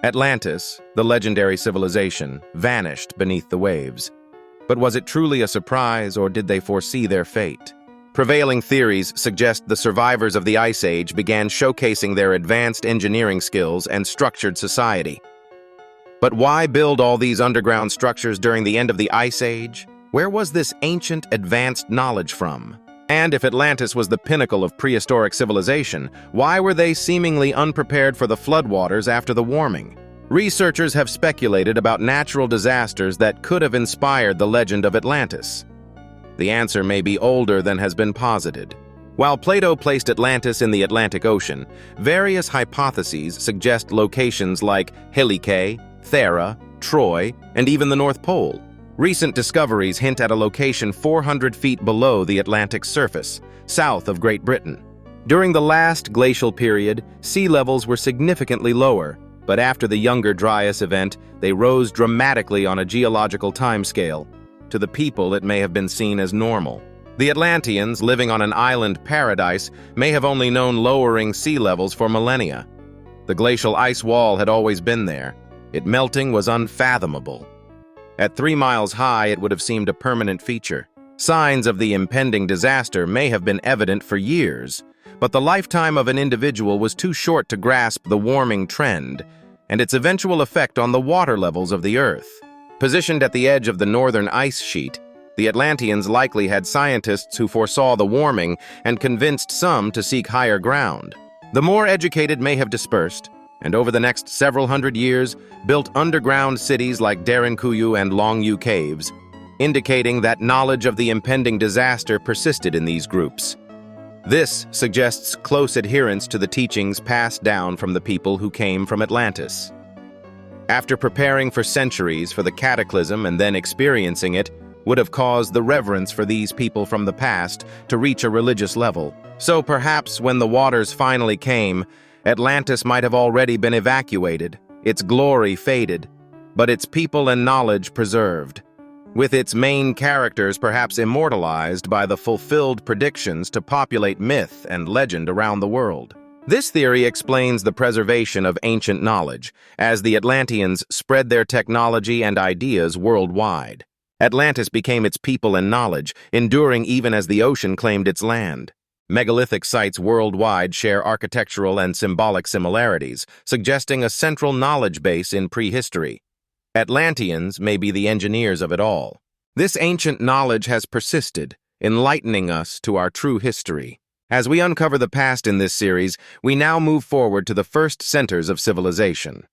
Atlantis, the legendary civilization, vanished beneath the waves. But was it truly a surprise, or did they foresee their fate? Prevailing theories suggest the survivors of the Ice Age began showcasing their advanced engineering skills and structured society. But why build all these underground structures during the end of the Ice Age? Where was this ancient, advanced knowledge from? And if Atlantis was the pinnacle of prehistoric civilization, why were they seemingly unprepared for the floodwaters after the warming? Researchers have speculated about natural disasters that could have inspired the legend of Atlantis. The answer may be older than has been posited. While Plato placed Atlantis in the Atlantic Ocean, various hypotheses suggest locations like Helike, Thera, Troy, and even the North Pole. Recent discoveries hint at a location 400 feet below the Atlantic's surface, south of Great Britain. During the last glacial period, sea levels were significantly lower, but after the Younger Dryas event, they rose dramatically on a geological timescale. To the people, it may have been seen as normal. The Atlanteans, living on an island paradise, may have only known lowering sea levels for millennia. The glacial ice wall had always been there. Its melting was unfathomable. At 3 miles high, it would have seemed a permanent feature. Signs of the impending disaster may have been evident for years, but the lifetime of an individual was too short to grasp the warming trend and its eventual effect on the water levels of the Earth. Positioned at the edge of the northern ice sheet, the Atlanteans likely had scientists who foresaw the warming and convinced some to seek higher ground. The more educated may have dispersed, and over the next several hundred years, built underground cities like Derinkuyu and Longyu caves, indicating that knowledge of the impending disaster persisted in these groups. This suggests close adherence to the teachings passed down from the people who came from Atlantis. After preparing for centuries for the cataclysm and then experiencing it, would have caused the reverence for these people from the past to reach a religious level. So perhaps when the waters finally came, Atlantis might have already been evacuated, its glory faded, but its people and knowledge preserved, with its main characters perhaps immortalized by the fulfilled predictions to populate myth and legend around the world. This theory explains the preservation of ancient knowledge, as the Atlanteans spread their technology and ideas worldwide. Atlantis became its people and knowledge, enduring even as the ocean claimed its land. Megalithic sites worldwide share architectural and symbolic similarities, suggesting a central knowledge base in prehistory. Atlanteans may be the engineers of it all. This ancient knowledge has persisted, enlightening us to our true history. As we uncover the past in this series, we now move forward to the first centers of civilization.